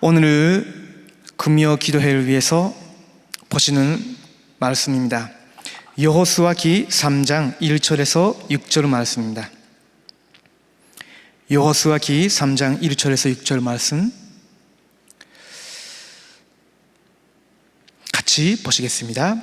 오늘은 금요 기도회를 위해서 보시는 말씀입니다. 여호수아기 3장 1절에서 6절 말씀입니다. 여호수아기 3장 1절에서 6절 말씀 같이 보시겠습니다.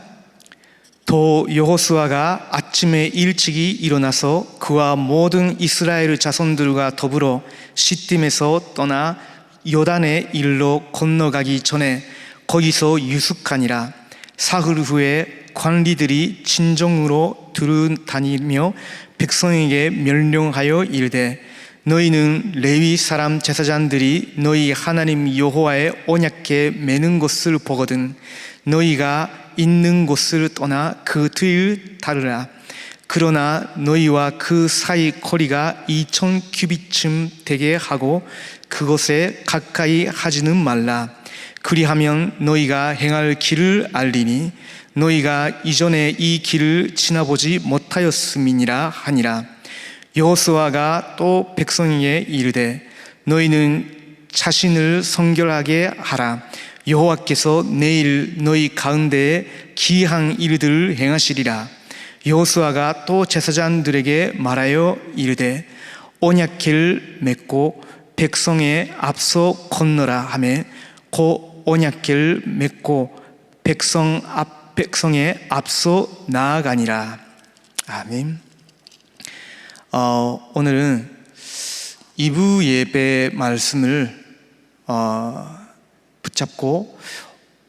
또 여호수아가 아침에 일찍이 일어나서 그와 모든 이스라엘 자손들과 더불어 시딤에서 떠나 요단의 일로 건너가기 전에 거기서 유숙하니라. 사흘 후에 관리들이 진정으로 두루다니며 백성에게 명령하여 이르되, 너희는 레위 사람 제사장들이 너희 하나님 여호와의 언약궤 매는 것을 보거든 너희가 있는 곳을 떠나 그 뒤를 따르라. 그러나 너희와 그 사이 거리가 2000 규빗쯤 되게 하고 그것에 가까이 하지는 말라. 그리하면 너희가 행할 길을 알리니 너희가 이전에 이 길을 지나보지 못하였음이니라 하니라. 여호수아가 또 백성에게 이르되, 너희는 자신을 성결하게 하라. 여호와께서 내일 너희 가운데에 기이한 일들을 행하시리라. 여호수아가 또 제사장들에게 말하여 이르되, 언약궤를 맺고 백성에 앞서 건너라 하매 곧 언약궤를 맺고 백성에 앞서 나아가니라. 아멘. 오늘은 2부 예배 말씀을 붙잡고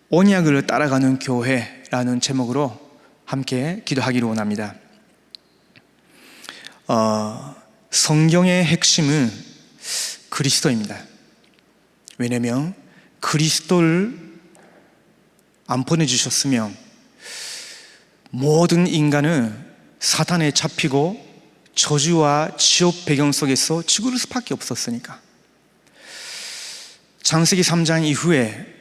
언약을 따라가는 교회라는 제목으로 함께 기도하기를 원합니다. 성경의 핵심은 그리스도입니다. 왜냐하면 그리스도를 안 보내주셨으면 모든 인간은 사탄에 잡히고 저주와 지옥 배경 속에서 죽을 수밖에 없었으니까. 창세기 3장 이후에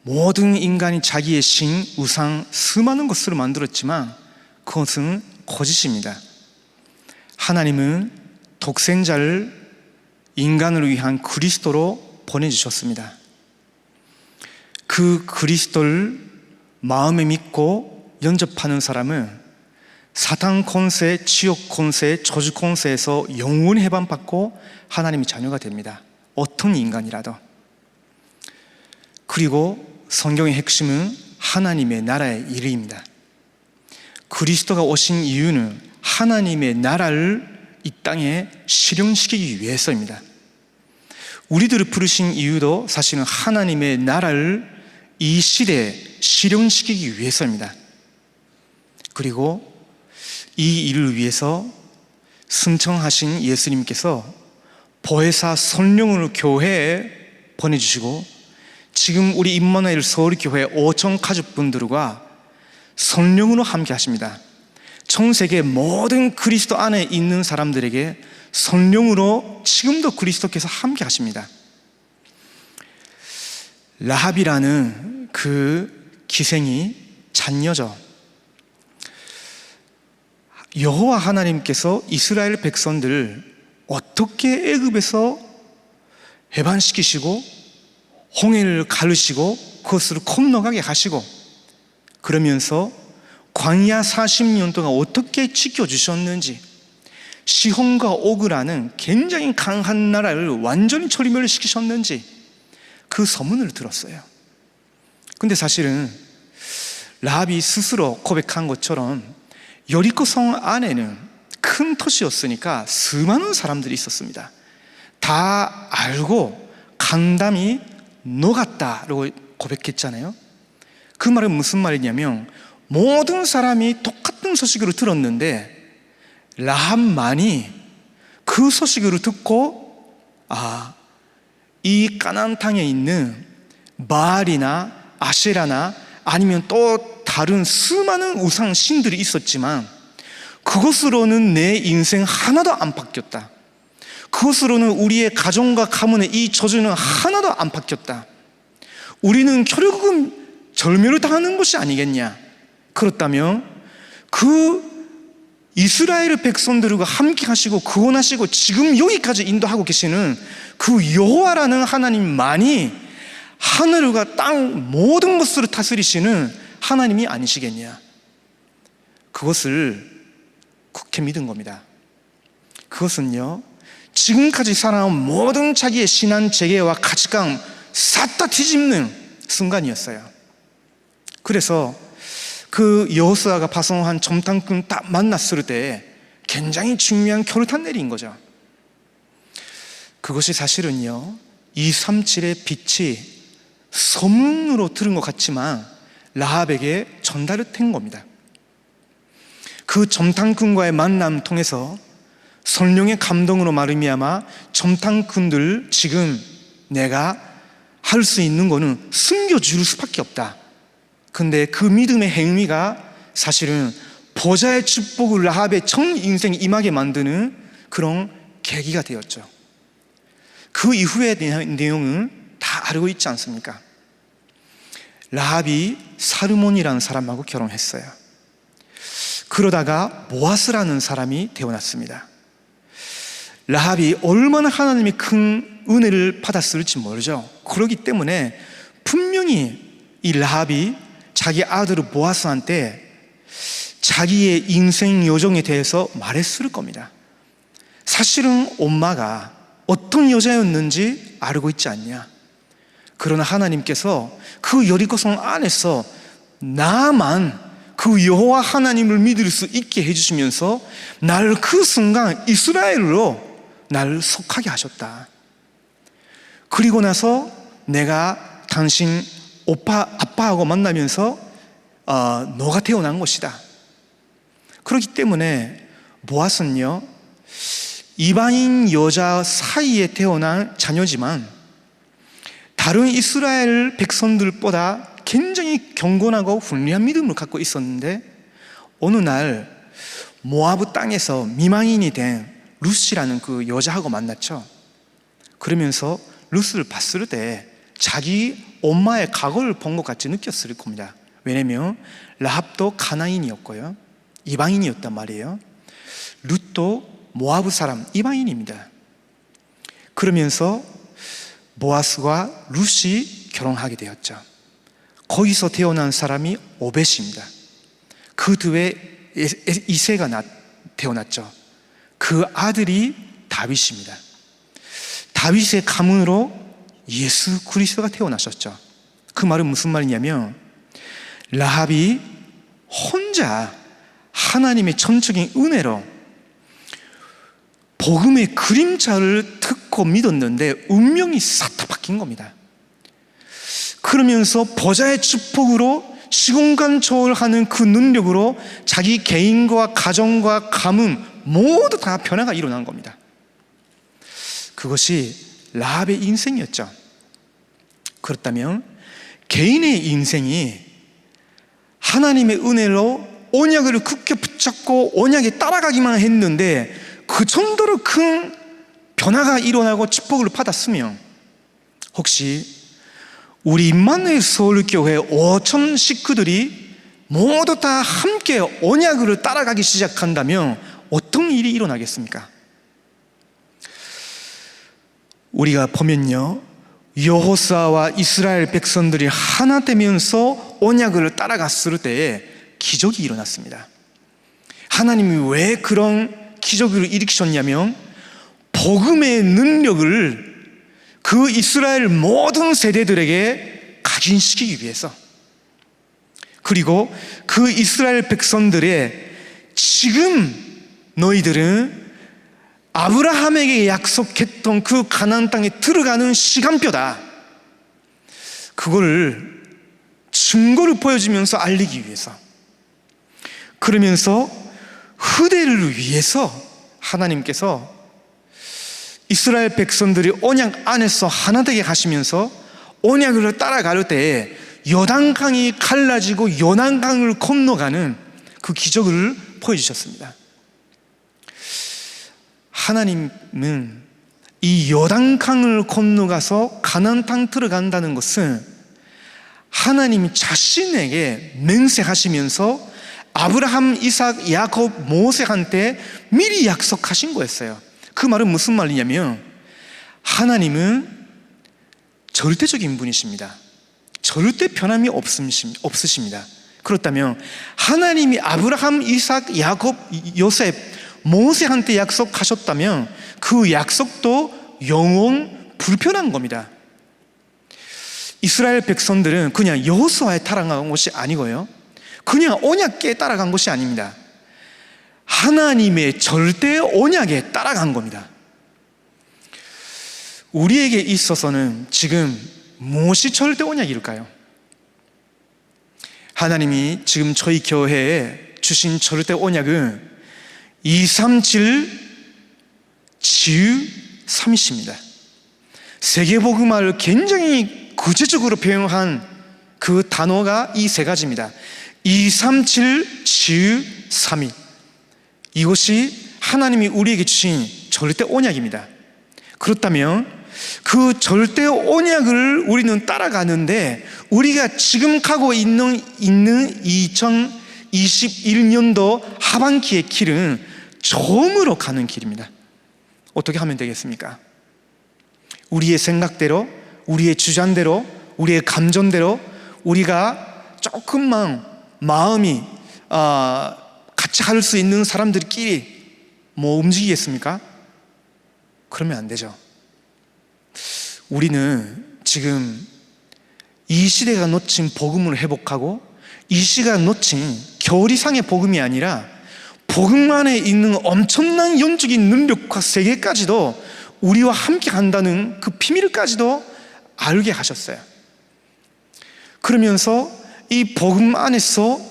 모든 인간이 자기의 신, 우상, 수많은 것으로 만들었지만 그것은 거짓입니다. 하나님은 독생자를 인간을 위한 그리스도로 보내주셨습니다. 그 그리스도를 마음에 믿고 영접하는 사람은 사탄 권세, 지옥 권세, 저주 권세에서 영원히 해방받고 하나님의 자녀가 됩니다. 어떤 인간이라도. 그리고 성경의 핵심은 하나님의 나라의 이름입니다. 그리스도가 오신 이유는 하나님의 나라를 이 땅에 실현시키기 위해서입니다. 우리들을 부르신 이유도 사실은 하나님의 나라를 이 시대에 실현시키기 위해서입니다. 그리고 이 일을 위해서 승천하신 예수님께서 보혜사 성령을 교회에 보내주시고 지금 우리 임마누엘 서울교회 5천 가족분들과 성령으로 함께 하십니다. 전 세계 모든 그리스도 안에 있는 사람들에게 성령으로 지금도 그리스도께서 함께 하십니다. 라합이라는 그 기생이 잔녀죠. 여호와 하나님께서 이스라엘 백성들을 어떻게 애굽에서 해방시키시고 홍해를 가르시고 그것을 건너가게 하시고 그러면서 광야 40년 동안 어떻게 지켜주셨는지, 시혼과 오그라는 굉장히 강한 나라를 완전히 철멸시키셨는지 그 소문을 들었어요. 근데 사실은 라합이 스스로 고백한 것처럼 여리고 성 안에는 큰 도시였으니까 수많은 사람들이 있었습니다. 다 알고 간담이 녹았다라고 고백했잖아요. 그 말은 무슨 말이냐면 모든 사람이 똑같은 소식을 들었는데 라합만이 그 소식을 듣고 이 가나안 땅에 있는 바알이나 아세라나 아니면 또 다른 수많은 우상 신들이 있었지만 그것으로는 내 인생 하나도 안 바뀌었다. 그것으로는 우리의 가정과 가문의 이 저주는 하나도 안 바뀌었다. 우리는 결국은 절멸을 당하는 것이 아니겠냐. 그렇다면 그 이스라엘 백성들과 함께 하시고 구원하시고 지금 여기까지 인도하고 계시는 그 여호와라는 하나님만이 하늘과 땅 모든 것을 다스리시는 하나님이 아니시겠냐? 그것을 굳게 믿은 겁니다. 그것은요, 지금까지 살아온 모든 자기의 신앙 재개와 가치관 싹 다 뒤집는 순간이었어요. 그래서 그 여호수아가 파송한 점탕꾼 딱 만났을 때 굉장히 중요한 결단 내린 거죠. 그것이 사실은요, 237의 빛이 소문으로 들은 것 같지만 라합에게 전달이 된 겁니다. 그 점탕꾼과의 만남 통해서 성령의 감동으로 말미암아 점탕꾼들 지금 내가 할 수 있는 거는 숨겨줄 수밖에 없다. 근데 그 믿음의 행위가 사실은 보좌의 축복을 라합의 전 인생에 임하게 만드는 그런 계기가 되었죠. 그 이후의 내용은 다 알고 있지 않습니까? 라합이 살므온이라는 사람하고 결혼했어요. 그러다가 보아스라는 사람이 태어났습니다. 라합이 얼마나 하나님의 큰 은혜를 받았을지 모르죠. 그렇기 때문에 분명히 이 라합이 자기 아들 보아스한테 자기의 인생 요정에 대해서 말했을 겁니다. 사실은 엄마가 어떤 여자였는지 알고 있지 않냐? 그러나 하나님께서 그 여리고성 안에서 나만 그 여호와 하나님을 믿을 수 있게 해주시면서 날 그 순간 이스라엘로 날 속하게 하셨다. 그리고 나서 내가 당신 아빠하고 만나면서 너가 태어난 것이다. 그렇기 때문에 보아스는요, 이방인 여자 사이에 태어난 자녀지만 다른 이스라엘 백성들보다 굉장히 경건하고 훌륭한 믿음을 갖고 있었는데 어느 날 모아브 땅에서 미망인이 된 루시라는 그 여자하고 만났죠. 그러면서 루스를 봤을 때 자기 엄마의 과거를 본 것 같이 느꼈을 겁니다. 왜냐하면 라합도 가나인이었고요, 이방인이었단 말이에요. 룻도 모아브 사람, 이방인입니다. 그러면서 보아스와 룻이 결혼하게 되었죠. 거기서 태어난 사람이 오벳입니다. 그 뒤에 이새가 태어났죠. 그 아들이 다윗입니다. 다윗의 가문으로 예수 그리스도가 태어나셨죠. 그 말은 무슨 말이냐면 라합이 혼자 하나님의 전적인 은혜로 복음의 그림자를 듣고 믿었는데 운명이 싹 다 바뀐 겁니다. 그러면서 보좌의 축복으로 시공간 초월하는 그 능력으로 자기 개인과 가정과 가문 모두 다 변화가 일어난 겁니다. 그것이 라합의 인생이었죠. 그렇다면 개인의 인생이 하나님의 은혜로 언약을 굳게 붙잡고 언약에 따라가기만 했는데 그 정도로 큰 변화가 일어나고 축복을 받았으면 혹시 우리 임마누엘 서울교회 5천 식구들이 모두 다 함께 언약을 따라가기 시작한다면 어떤 일이 일어나겠습니까? 우리가 보면요, 여호수아와 이스라엘 백성들이 하나 되면서 언약을 따라갔을 때에 기적이 일어났습니다. 하나님이 왜 그런 기적을 일으키셨냐면 복음의 능력을 그 이스라엘 모든 세대들에게 각인시키기 위해서, 그리고 그 이스라엘 백성들의 지금 너희들은 아브라함에게 약속했던 그 가나안 땅에 들어가는 시간표다, 그거를 증거를 보여주면서 알리기 위해서, 그러면서 후대를 위해서 하나님께서 이스라엘 백성들이 언약 안에서 하나 되게 하시면서 언약을 따라갈 때에 요단강이 갈라지고 요단강을 건너가는 그 기적을 보여주셨습니다. 하나님은 이 요단강을 건너가서 가나안 땅 들어간다는 것은 하나님이 자신에게 맹세하시면서 아브라함, 이삭, 야곱, 모세한테 미리 약속하신 거였어요. 그 말은 무슨 말이냐면 하나님은 절대적인 분이십니다. 절대 변함이 없으십니다. 그렇다면 하나님이 아브라함, 이삭, 야곱, 요셉, 모세한테 약속하셨다면 그 약속도 영원 불편한 겁니다. 이스라엘 백성들은 그냥 여호수아에 따라간 것이 아니고요, 그냥 언약궤에 따라간 것이 아닙니다. 하나님의 절대 언약에 따라간 겁니다. 우리에게 있어서는 지금 무엇이 절대 언약일까요? 하나님이 지금 저희 교회에 주신 절대 언약은 237 지유 3이십니다. 세계복음화를 굉장히 구체적으로 표현한 그 단어가 이 세 가지입니다. 237 지유 3이, 이것이 하나님이 우리에게 주신 절대 언약입니다. 그렇다면 그 절대 언약을 우리는 따라가는데, 우리가 지금 가고 있는 2021년도 하반기의 길은 처음으로 가는 길입니다. 어떻게 하면 되겠습니까? 우리의 생각대로, 우리의 주장대로, 우리의 감정대로 우리가 조금만 마음이 같이 갈 수 있는 사람들끼리 움직이겠습니까? 그러면 안 되죠. 우리는 지금 이 시대가 놓친 복음을 회복하고, 이 시대가 놓친 교리 이상의 복음이 아니라 복음 안에 있는 엄청난 영적인 능력과 세계까지도 우리와 함께 한다는 그 비밀까지도 알게 하셨어요. 그러면서 이 복음 안에서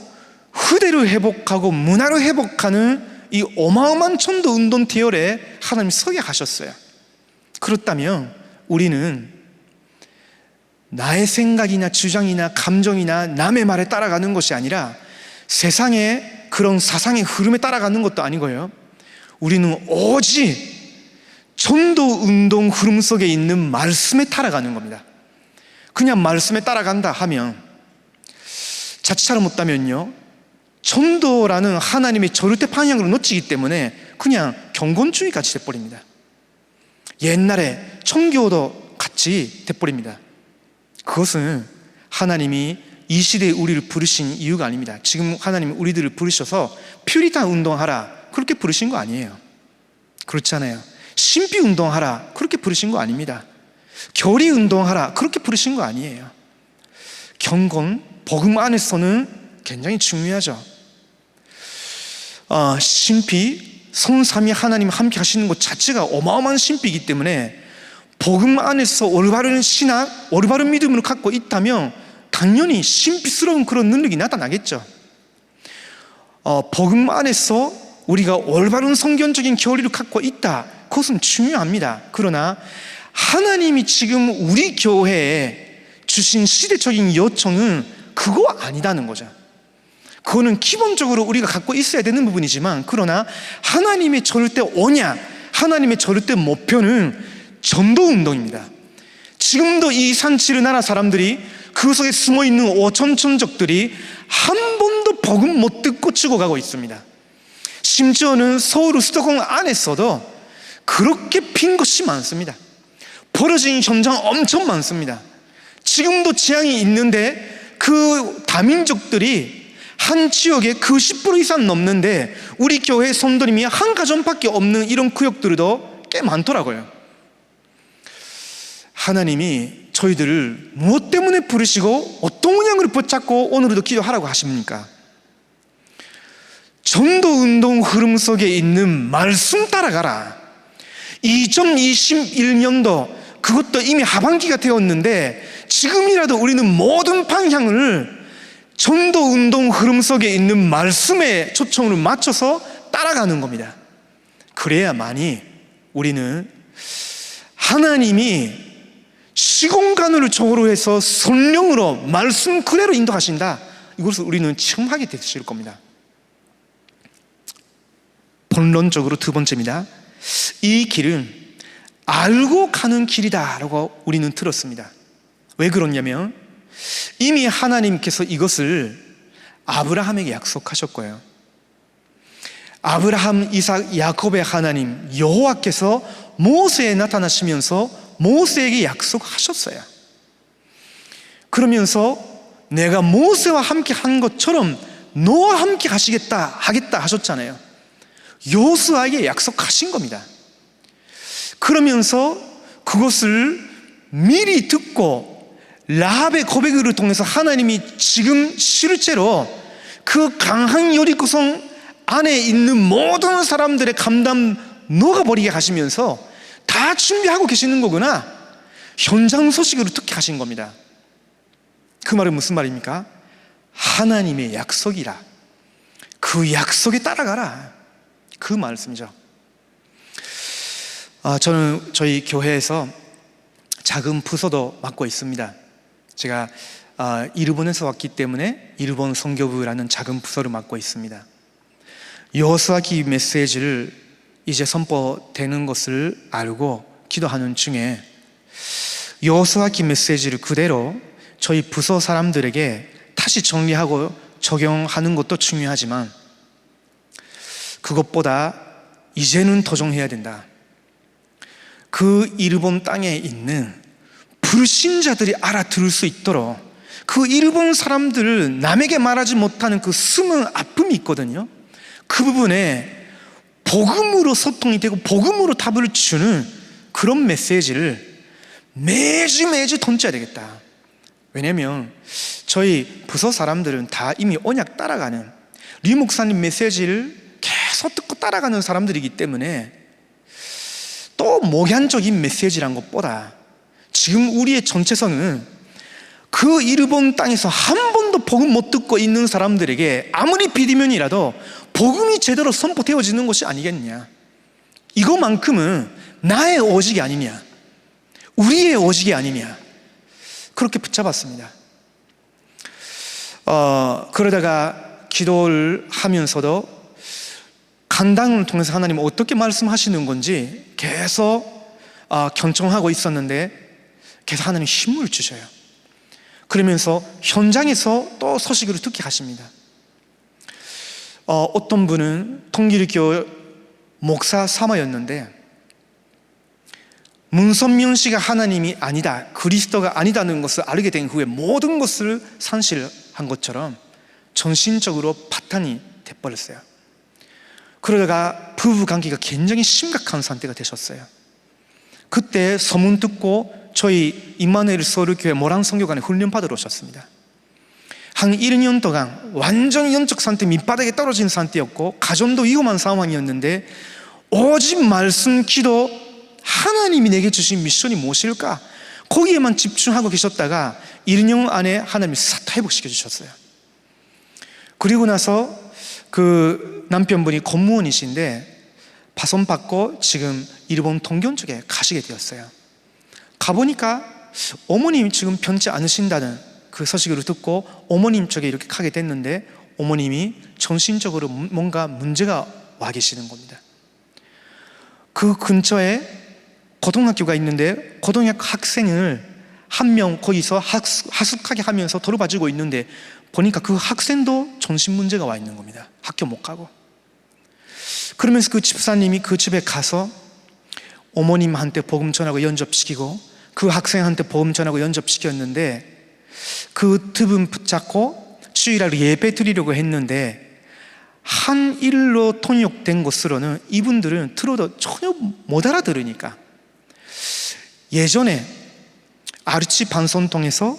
후대를 회복하고 문화를 회복하는 이 어마어마한 전도 운동 대열에 하나님이 서게 하셨어요. 그렇다면 우리는 나의 생각이나 주장이나 감정이나 남의 말에 따라가는 것이 아니라 세상의 그런 사상의 흐름에 따라가는 것도 아니고요, 우리는 오직 전도 운동 흐름 속에 있는 말씀에 따라가는 겁니다. 그냥 말씀에 따라간다 하면 자칫 잘못하면요, 전도라는 하나님의 절대 방향으로 놓치기 때문에 그냥 경건주의 같이 돼버립니다. 옛날에 청교도 같이 돼버립니다. 그것은 하나님이 이 시대에 우리를 부르신 이유가 아닙니다. 지금 하나님이 우리들을 부르셔서 퓨리탄 운동하라 그렇게 부르신 거 아니에요. 그렇지 않아요. 신비 운동하라 그렇게 부르신 거 아닙니다. 교리 운동하라 그렇게 부르신 거 아니에요. 경건, 복음 안에서는 굉장히 중요하죠. 신비, 성삼위 하나님 함께 하시는 것 자체가 어마어마한 신비이기 때문에 복음 안에서 올바른 신학, 올바른 믿음을 갖고 있다면 당연히 신비스러운 그런 능력이 나타나겠죠. 복음 안에서 우리가 올바른 성경적인 교리를 갖고 있다, 그것은 중요합니다. 그러나 하나님이 지금 우리 교회에 주신 시대적인 요청은 그거 아니다는 거죠. 그거는 기본적으로 우리가 갖고 있어야 되는 부분이지만, 그러나 하나님의 절대 언약, 하나님의 절대 목표는 전도운동입니다. 지금도 이 산지르 나라 사람들이, 그 속에 숨어있는 5천 천적들이 한 번도 복음 못 듣고 죽어가고 있습니다. 심지어는 서울 수도권 안에서도 그렇게 빈 곳이 많습니다. 벌어진 현장 엄청 많습니다. 지금도 재앙이 있는데 그 다민족들이 한 지역에 그 10% 이상 넘는데 우리 교회 성도님이 한 가정밖에 없는 이런 구역들도 꽤 많더라고요. 하나님이 저희들을 무엇 때문에 부르시고 어떤 운명을 붙잡고 오늘도 기도하라고 하십니까? 전도운동 흐름 속에 있는 말씀 따라가라. 2021년도 그것도 이미 하반기가 되었는데 지금이라도 우리는 모든 방향을 전도운동 흐름 속에 있는 말씀에 초점을 맞춰서 따라가는 겁니다. 그래야만이 우리는 하나님이 시공간을 초월해서 성령으로 말씀 그대로 인도하신다, 이것을 우리는 체험하게 되실 겁니다. 본론적으로 두 번째입니다. 이 길은 알고 가는 길이다라고 우리는 들었습니다. 왜 그러냐면 이미 하나님께서 이것을 아브라함에게 약속하셨고요, 아브라함, 이삭, 야곱의 하나님 여호와께서 모세에 나타나시면서 모세에게 약속하셨어요. 그러면서 내가 모세와 함께 한 것처럼 너와 함께 하겠다 하셨잖아요. 여호수아에게 약속하신 겁니다. 그러면서 그것을 미리 듣고 라합의 고백을 통해서 하나님이 지금 실제로 그 강한 여리고성 안에 있는 모든 사람들의 감담 녹아버리게 하시면서 다 준비하고 계시는 거구나, 현장 소식으로 듣게 하신 겁니다. 그 말은 무슨 말입니까? 하나님의 약속이라, 그 약속에 따라가라, 그 말씀이죠. 저는 저희 교회에서 작은 부서도 맡고 있습니다. 제가 일본에서 왔기 때문에 일본 선교부라는 작은 부서를 맡고 있습니다. 여호수아기 메시지를 이제 선포되는 것을 알고 기도하는 중에 여호수아기 메시지를 그대로 저희 부서 사람들에게 다시 정리하고 적용하는 것도 중요하지만 그것보다 이제는 도전해야 된다. 그 일본 땅에 있는 불신자들이 알아들을 수 있도록 그 일본 사람들을 남에게 말하지 못하는 그 숨은 아픔이 있거든요. 그 부분에 복음으로 소통이 되고 복음으로 답을 주는 그런 메시지를 매주 던져야 되겠다. 왜냐하면 저희 부서 사람들은 다 이미 언약 따라가는, 리 목사님 메시지를 계속 듣고 따라가는 사람들이기 때문에 또 목양적인 메시지란 것보다 지금 우리의 정체성은 그 일본 땅에서 한 번도 복음 못 듣고 있는 사람들에게 아무리 비대면이라도 복음이 제대로 선포되어지는 것이 아니겠냐. 이것만큼은 나의 오직이 아니냐, 우리의 오직이 아니냐, 그렇게 붙잡았습니다. 그러다가 기도를 하면서도 간당을 통해서 하나님 어떻게 말씀하시는 건지 계속 경청하고 있었는데 계속 하나님 힘을 주셔요. 그러면서 현장에서 또 소식을 듣게 하십니다. 어떤 분은 통일교 목사 사마였는데 문선명 씨가 하나님이 아니다, 그리스도가 아니다는 것을 알게 된 후에 모든 것을 산실한 것처럼 정신적으로 파탄이 돼버렸어요. 그러다가 부부관계가 굉장히 심각한 상태가 되셨어요. 그때 소문 듣고 저희 임마누엘 서울교회 모란선교관에 훈련받으러 오셨습니다. 한 1년 동안 완전히 영적 상태 밑바닥에 떨어진 상태였고 가정도 위험한 상황이었는데 오직 말씀, 기도, 하나님이 내게 주신 미션이 무엇일까? 거기에만 집중하고 계셨다가 1년 안에 하나님이 싹 다 회복시켜 주셨어요. 그리고 나서 그 남편분이 공무원이신데 파손받고 지금 일본 동경 쪽에 가시게 되었어요. 가보니까 어머님이 지금 편치 않으신다는 그 소식을 듣고 어머님 쪽에 이렇게 가게 됐는데 어머님이 정신적으로 뭔가 문제가 와 계시는 겁니다. 그 근처에 고등학교가 있는데 고등학교 학생을 한 명 거기서 하숙하게 하면서 돌봐주고 있는데 보니까 그 학생도 정신 문제가 와 있는 겁니다. 학교 못 가고. 그러면서 그 집사님이 그 집에 가서 어머님한테 복음 전하고 연접시키고 그 학생한테 복음 전하고 연접시켰는데 그 두 분 붙잡고 주일날 예배 드리려고 했는데 한 일로 통역된 것으로는 이분들은 들어도 전혀 못 알아들으니까 예전에 아르치 방송통해서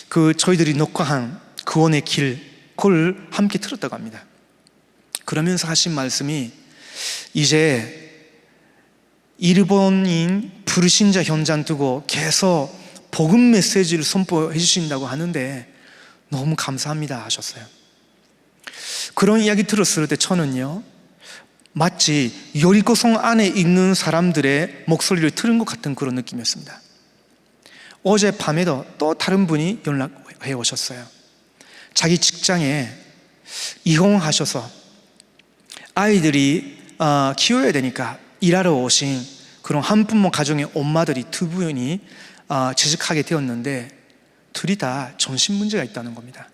그 저희들이 녹화한 구원의 길, 그걸 함께 들었다고 합니다. 그러면서 하신 말씀이 이제 일본인 불신자 현장 두고 계속 복음 메시지를 선포해 주신다고 하는데 너무 감사합니다 하셨어요. 그런 이야기 들었을 때 저는요 마치 여리고성 안에 있는 사람들의 목소리를 들은 것 같은 그런 느낌이었습니다. 어제 밤에도 또 다른 분이 연락해 오셨어요. 자기 직장에 이혼하셔서 아이들이 키워야 되니까 일하러 오신 그런 한부모 가정의 엄마들이 두 분이 재직하게 되었는데 둘이 다 정신 문제가 있다는 겁니다.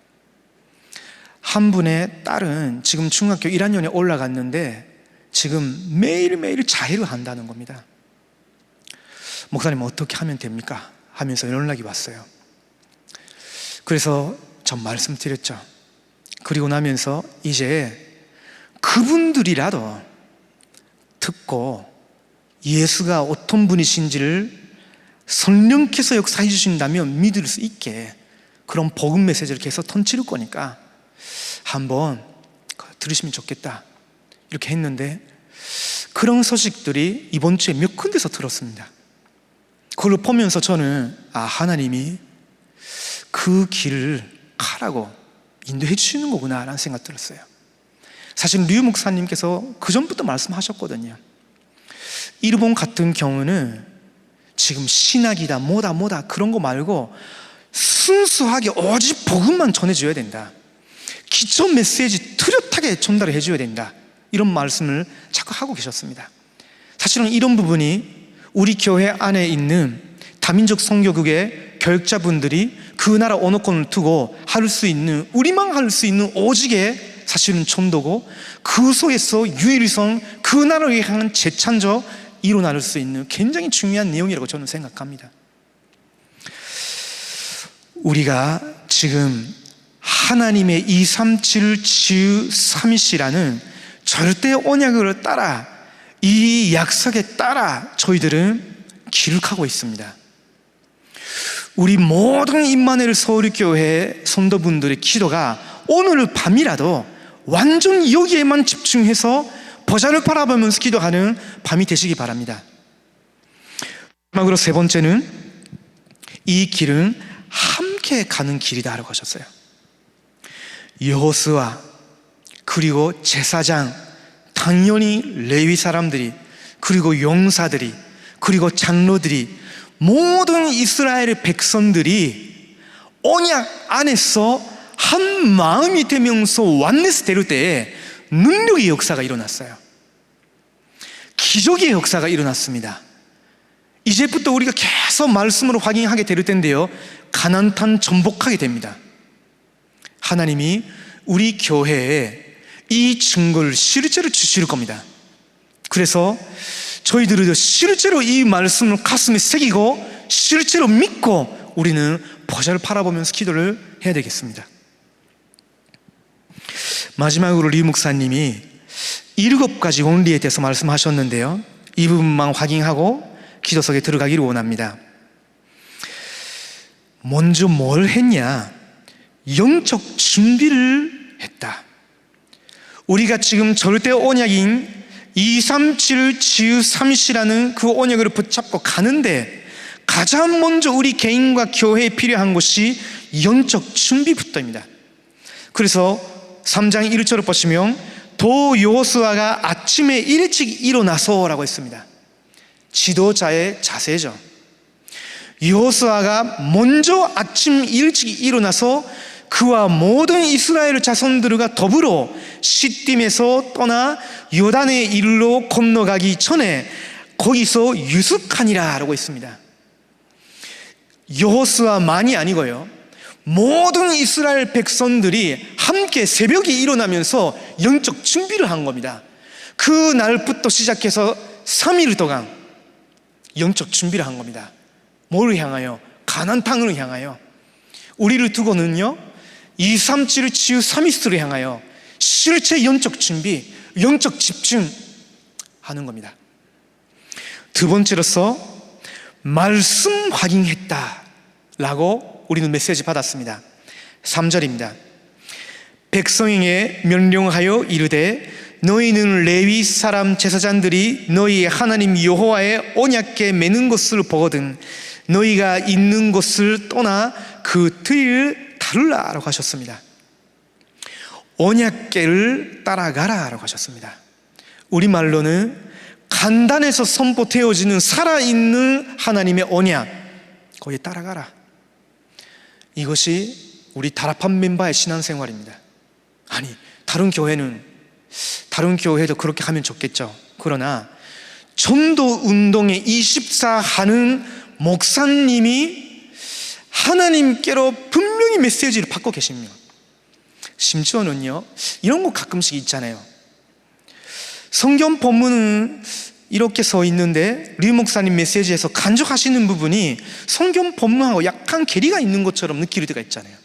한 분의 딸은 지금 중학교 1학년에 올라갔는데 지금 매일매일 자해를 한다는 겁니다. 목사님 어떻게 하면 됩니까? 하면서 연락이 왔어요. 그래서 전 말씀드렸죠. 그리고 나면서 이제 그분들이라도 듣고 예수가 어떤 분이신지를 성령께서 역사해 주신다면 믿을 수 있게 그런 복음 메시지를 계속 던질 거니까 한번 들으시면 좋겠다 이렇게 했는데, 그런 소식들이 이번 주에 몇 군데서 들었습니다. 그걸 보면서 저는 하나님이 그 길을 가라고 인도해 주시는 거구나 라는 생각 들었어요. 사실 류 목사님께서 그 전부터 말씀하셨거든요. 일본 같은 경우는 지금 신학이다 뭐다 그런 거 말고 순수하게 오직 복음만 전해줘야 된다, 기초 메시지 뚜렷하게 전달해 줘야 된다, 이런 말씀을 자꾸 하고 계셨습니다. 사실은 이런 부분이 우리 교회 안에 있는 다민족 선교국의 교육자분들이 그 나라 언어권을 두고 할 수 있는, 우리만 할 수 있는 오직의 사실은 전도고, 그 속에서 유일성, 그 나라를 향한 재창조 일어날 수 있는 굉장히 중요한 내용이라고 저는 생각합니다. 우리가 지금 하나님의 237 치유 3위시라는 절대 언약을 따라, 이 약속에 따라 저희들은 길을 가고 있습니다. 우리 모든 임마누엘 서울교회 성도분들의 기도가 오늘 밤이라도 완전 여기에만 집중해서 보좌를 바라보면서 기도하는 밤이 되시기 바랍니다. 마지막으로 세 번째는 이 길은 함께 가는 길이다 라고 하셨어요. 여호수아 그리고 제사장, 당연히 레위 사람들이, 그리고 용사들이, 그리고 장로들이, 모든 이스라엘의 백성들이 언약 안에서 한 마음이 되면서 완내스 되를 때에 능력의 역사가 일어났어요. 기적의 역사가 일어났습니다. 이제부터 우리가 계속 말씀으로 확인하게 될 텐데요, 가나안 땅 정복하게 됩니다. 하나님이 우리 교회에 이 증거를 실제로 주실 겁니다. 그래서 저희들도 실제로 이 말씀을 가슴에 새기고 실제로 믿고 우리는 보좌를 바라보면서 기도를 해야 되겠습니다. 마지막으로 리 목사님이 7가지 원리에 대해서 말씀하셨는데요, 이 부분만 확인하고 기도 속에 들어가기를 원합니다. 먼저 뭘 했냐? 영적 준비를 했다. 우리가 지금 절대 언약인 237 치유 3위시라는 그 언약을 붙잡고 가는데 가장 먼저 우리 개인과 교회에 필요한 것이 영적 준비부터입니다. 그래서 3장 1절을 보시면 도 여호수아가 아침에 일찍 일어나서 라고 했습니다. 지도자의 자세죠. 여호수아가 먼저 아침 일찍 일어나서 그와 모든 이스라엘 자손들과 더불어 시딤에서 떠나 요단의 일로 건너가기 전에 거기서 유숙하니라 라고 했습니다. 여호수아만이 아니고요, 모든 이스라엘 백성들이 함께 새벽에 일어나면서 영적 준비를 한 겁니다. 그 날부터 시작해서 3일 동안 영적 준비를 한 겁니다. 뭐를 향하여? 가나안 땅을 향하여. 우리를 두고는요 237 치유 3위스를 향하여 실제 영적 준비, 영적 집중하는 겁니다. 두 번째로서 말씀 확인했다 라고 우리는 메시지 받았습니다. 3절입니다. 백성에게 명령하여 이르되 너희는 레위 사람 제사장들이 너희의 하나님 여호와의 언약궤 매는 것을 보거든 너희가 있는 곳을 떠나 그 틀을 따르라 라고 하셨습니다. 언약궤를 따라가라 라고 하셨습니다. 우리말로는 간단해서 선포되어지는 살아있는 하나님의 언약, 거기에 따라가라. 이것이 우리 다락방 멤버의 신앙생활입니다. 아니, 다른 교회도 그렇게 하면 좋겠죠. 그러나 전도 운동에 24 하는 목사님이 하나님께로 분명히 메시지를 받고 계십니다. 심지어는요 이런 거 가끔씩 있잖아요. 성경 본문은 이렇게 써 있는데 류 목사님 메시지에서 간직하시는 부분이 성경 본문하고 약간 괴리가 있는 것처럼 느낄 때가 있잖아요.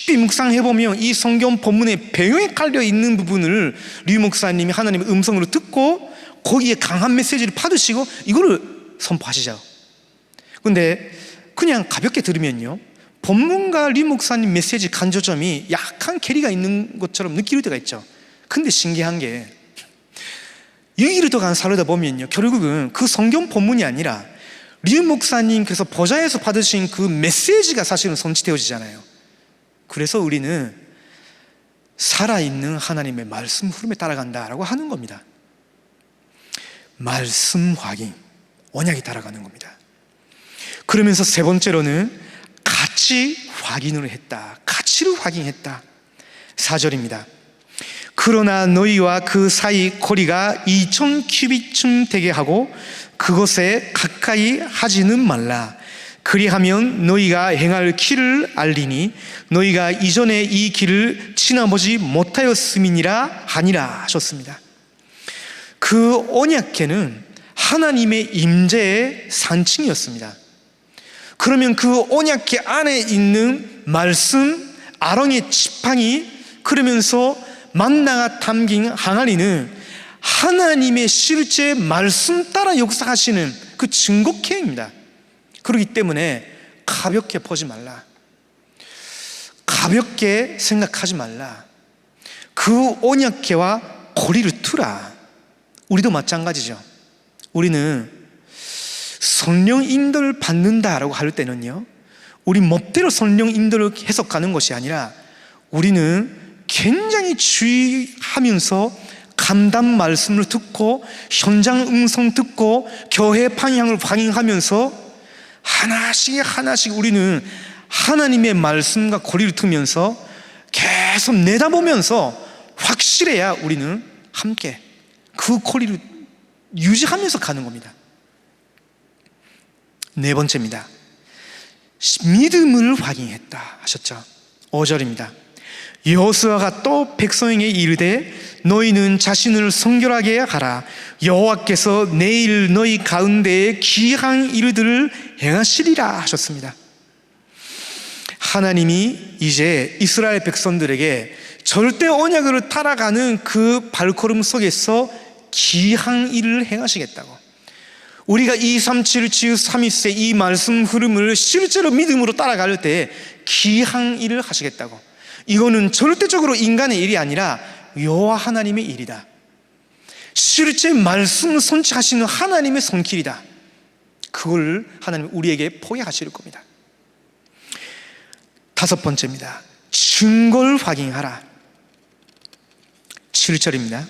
깊이 묵상해보면 이 성경 본문의 배경에 깔려있는 부분을 류 목사님이 하나님의 음성으로 듣고 거기에 강한 메시지를 받으시고 이거를 선포하시죠. 근데 그냥 가볍게 들으면요, 본문과 류 목사님 메시지 간조점이 약한 괴리가 있는 것처럼 느낄 때가 있죠. 근데 신기한 게 여기를 더 살려다 보면요, 결국은 그 성경 본문이 아니라 류 목사님께서 보좌에서 받으신 그 메시지가 사실은 성취되어지잖아요. 그래서 우리는 살아있는 하나님의 말씀 흐름에 따라간다라고 하는 겁니다. 말씀 확인, 언약이 따라가는 겁니다. 그러면서 세 번째로는 가치 확인을 했다. 가치를 확인했다. 4절입니다. 그러나 너희와 그 사이 거리가 2000규빗쯤 되게 하고 그것에 가까이 하지는 말라. 그리하면 너희가 행할 길을 알리니 너희가 이전에 이 길을 지나보지 못하였음이니라 하니라 하셨습니다. 그 언약궤는 하나님의 임재의 산칭이었습니다. 그러면 그 언약궤 안에 있는 말씀, 아론의 지팡이, 그러면서 만나가 담긴 항아리는 하나님의 실제 말씀 따라 역사하시는 그 증거궤입니다. 그렇기 때문에 가볍게 보지 말라, 가볍게 생각하지 말라. 그 언약궤와 거리를 두라. 우리도 마찬가지죠. 우리는 성령 인도를 받는다라고 할 때는요, 우리 멋대로 성령 인도를 해석하는 것이 아니라 우리는 굉장히 주의하면서 감담 말씀을 듣고 현장 음성 듣고 교회 방향을 확인하면서 하나씩 우리는 하나님의 말씀과 거리를 두면서 계속 내다보면서 확실해야 우리는 함께 그 거리를 유지하면서 가는 겁니다. 네 번째입니다. 믿음을 확인했다 하셨죠. 5절입니다. 여호수아가 또 백성에게 이르되 너희는 자신을 성결하게 하라. 여호와께서 내일 너희 가운데에 귀한 일들을 행하시리라 하셨습니다. 하나님이 이제 이스라엘 백성들에게 절대 언약을 따라가는 그 발걸음 속에서 귀한 일을 행하시겠다고, 우리가 237 3일세 이 말씀 흐름을 실제로 믿음으로 따라갈 때 귀한 일을 하시겠다고. 이거는 절대적으로 인간의 일이 아니라 여호와 하나님의 일이다. 실제 말씀을 선취하시는 하나님의 손길이다. 그걸 하나님 우리에게 포기하실 겁니다. 5번째입니다. 증거를 확인하라. 7절입니다.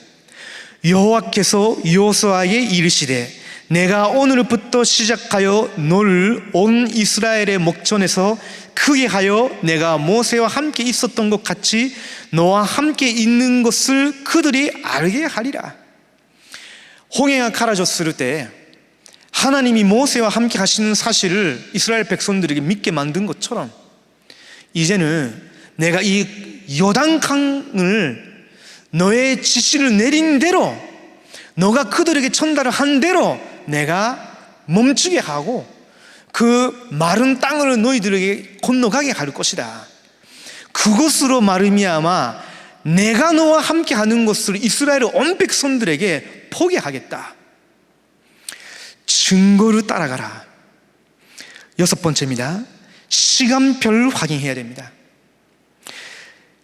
여호와께서 여호수아에게 이르시되 내가 오늘부터 시작하여 너를 온 이스라엘의 목전에서 크게 하여 내가 모세와 함께 있었던 것 같이 너와 함께 있는 것을 그들이 알게 하리라. 홍해가 갈라졌을 때 하나님이 모세와 함께 하시는 사실을 이스라엘 백성들에게 믿게 만든 것처럼 이제는 내가 이 요단강을 너의 지시를 내린 대로, 너가 그들에게 전달을 한 대로 내가 멈추게 하고 그 마른 땅을 너희들에게 건너가게 할 것이다. 그것으로 말미암아 내가 너와 함께 하는 것을 이스라엘의 온 백성들에게 포기하겠다. 증거를 따라가라. 6번째입니다. 시간표를 확인해야 됩니다.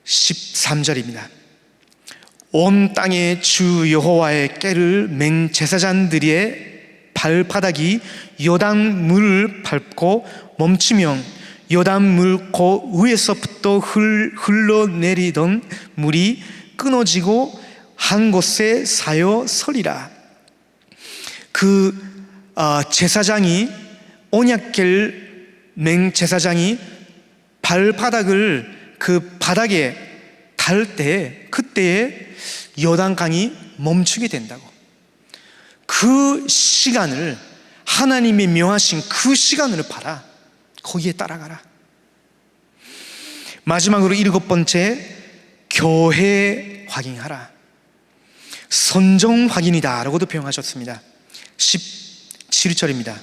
13절입니다. 온 땅의 주 여호와의 꾀를 맹 제사장들의 발바닥이 요단 물을 밟고 멈추면 요단 물 그 위에서부터 흘러내리던 물이 끊어지고 한 곳에 쌓여 서리라. 그 제사장이, 언약궤 맹 제사장이 발바닥을 그 바닥에 닿을 때 그때에 요단강이 멈추게 된다고. 그 시간을, 하나님이 명하신 그 시간을 봐라. 거기에 따라가라. 마지막으로 7번째, 교회 확인하라. 선정 확인이다 라고도 표현하셨습니다. 17절입니다.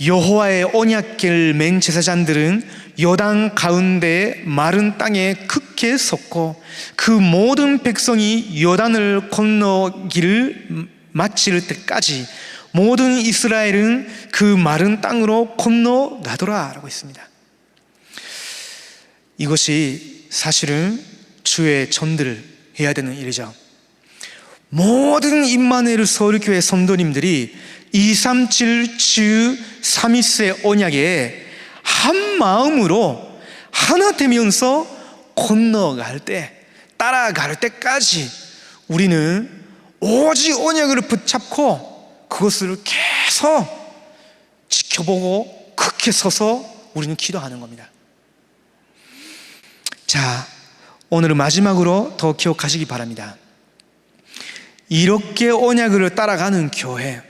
여호와의 언약궤를 맨 제사장들은 요단 가운데 마른 땅에 굳게 섰고 그 모든 백성이 요단을 건너기를 마칠 때까지 모든 이스라엘은 그 마른 땅으로 건너가더라 라고 했습니다. 이것이 사실은 주의 전들을 해야 되는 일이죠. 모든 임마누엘 서울교회 성도님들이 237 주 3일째 언약에 한 마음으로 하나 되면서 건너갈 때, 따라갈 때까지 우리는 오직 언약을 붙잡고 그것을 계속 지켜보고 굳게 서서 우리는 기도하는 겁니다. 자, 오늘은 마지막으로 더 기억하시기 바랍니다. 이렇게 언약을 따라가는 교회,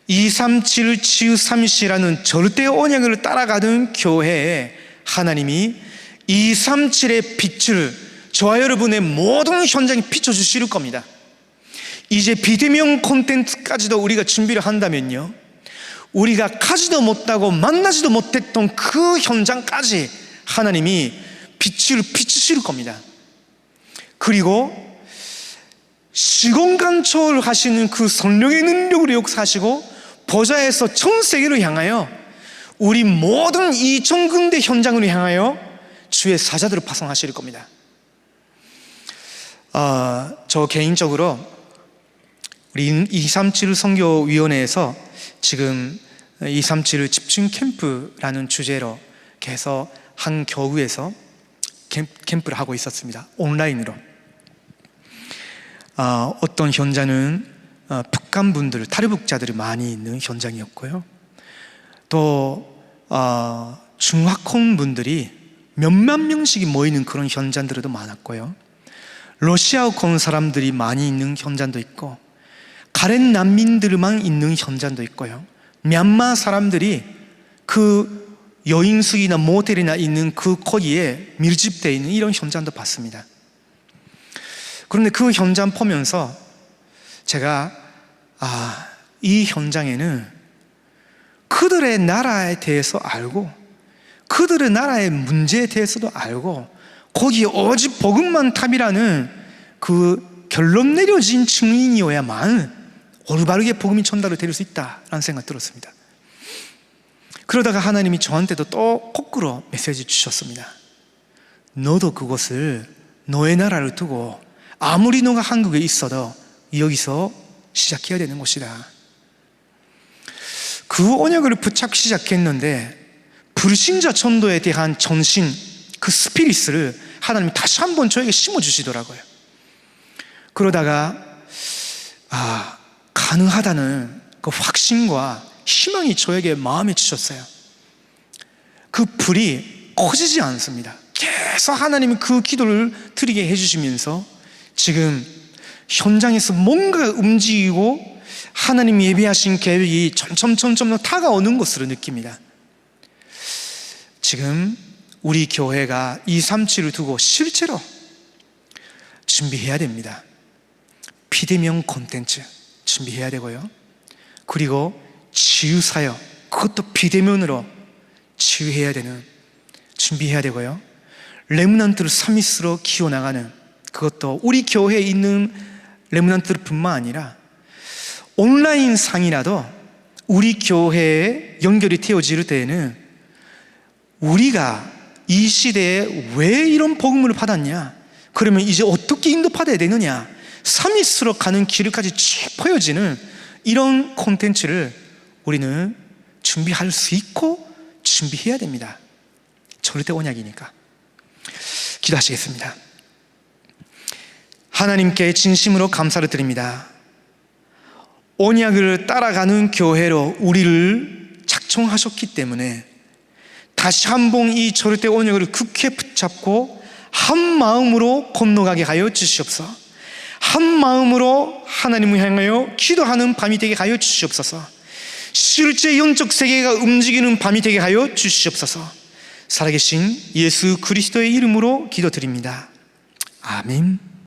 237 주 3일이라는 절대 언약을 따라가는 교회에 하나님이 237의 빛을 저와 여러분의 모든 현장에 비춰주실 겁니다. 이제 비대면 콘텐츠까지도 우리가 준비를 한다면요, 우리가 가지도 못하고 만나지도 못했던 그 현장까지 하나님이 빛을 비추실 겁니다. 그리고 시공간초월 하시는 그 성령의 능력으로 역사하시고 보좌에서 전 세계를 향하여 우리 모든 2000군데 현장을 향하여 주의 사자들을 파송하실 겁니다. 저 개인적으로 우리 237 선교위원회에서 지금 237 집중 캠프라는 주제로 해서 한 교회에서 캠프를 하고 있었습니다. 온라인으로. 어떤 현장은 북한 분들, 탈북자들이 많이 있는 현장이었고요. 또 중화권 분들이 몇만 명씩이 모이는 그런 현장들도 많았고요. 러시아권 사람들이 많이 있는 현장도 있고, 가렌 난민들만 있는 현장도 있고요. 미얀마 사람들이 그 여인숙이나 모텔이나 있는 그 거기에 밀집되어 있는 이런 현장도 봤습니다. 그런데 그 현장 보면서 제가 이 현장에는 그들의 나라에 대해서 알고 그들의 나라의 문제에 대해서도 알고 거기에 오직 복음만 탑이라는 그 결론 내려진 증인이어야만 올바르게 복음이 전달을 될 수 있다라는 생각이 들었습니다. 그러다가 하나님이 저한테도 또 거꾸로 메시지 주셨습니다. 너도 그것을 너의 나라를 두고 아무리 너가 한국에 있어도 여기서 시작해야 되는 것이다. 그 언약을 붙잡기 시작했는데 불신자 전도에 대한 전신, 그 스피릿을 하나님이 다시 한번 저에게 심어주시더라고요. 그러다가 가능하다는 그 확신과 희망이 저에게 마음에 주셨어요. 그 불이 꺼지지 않습니다. 계속 하나님이 그 기도를 드리게 해주시면서 지금 현장에서 뭔가 움직이고 하나님이 예비하신 계획이 점점 다가오는 것으로 느낍니다. 지금 우리 교회가 237을 두고 실제로 준비해야 됩니다. 비대면 콘텐츠 준비해야 되고요. 그리고 치유사역, 그것도 비대면으로 치유해야 되는, 준비해야 되고요. 렘넌트를 서밋으로 키워나가는, 그것도 우리 교회에 있는 렘넌트뿐만 아니라 온라인 상이라도 우리 교회에 연결이 되어질 때에는 우리가 이 시대에 왜 이런 복음을 받았냐, 그러면 이제 어떻게 인도받아야 되느냐, 서밋으로 가는 길까지 쭉 보여지는 이런 콘텐츠를 우리는 준비할 수 있고 준비해야 됩니다. 절대 언약이니까. 기도하시겠습니다. 하나님께 진심으로 감사를 드립니다. 언약을 따라가는 교회로 우리를 작정하셨기 때문에 다시 한번 이 절대 언약을 굳게 붙잡고 한 마음으로 건너가게 하여 주시옵소서. 한 마음으로 하나님을 향하여 기도하는 밤이 되게 하여 주시옵소서. 실제 영적 세계가 움직이는 밤이 되게 하여 주시옵소서. 살아계신 예수 그리스도의 이름으로 기도드립니다. 아멘.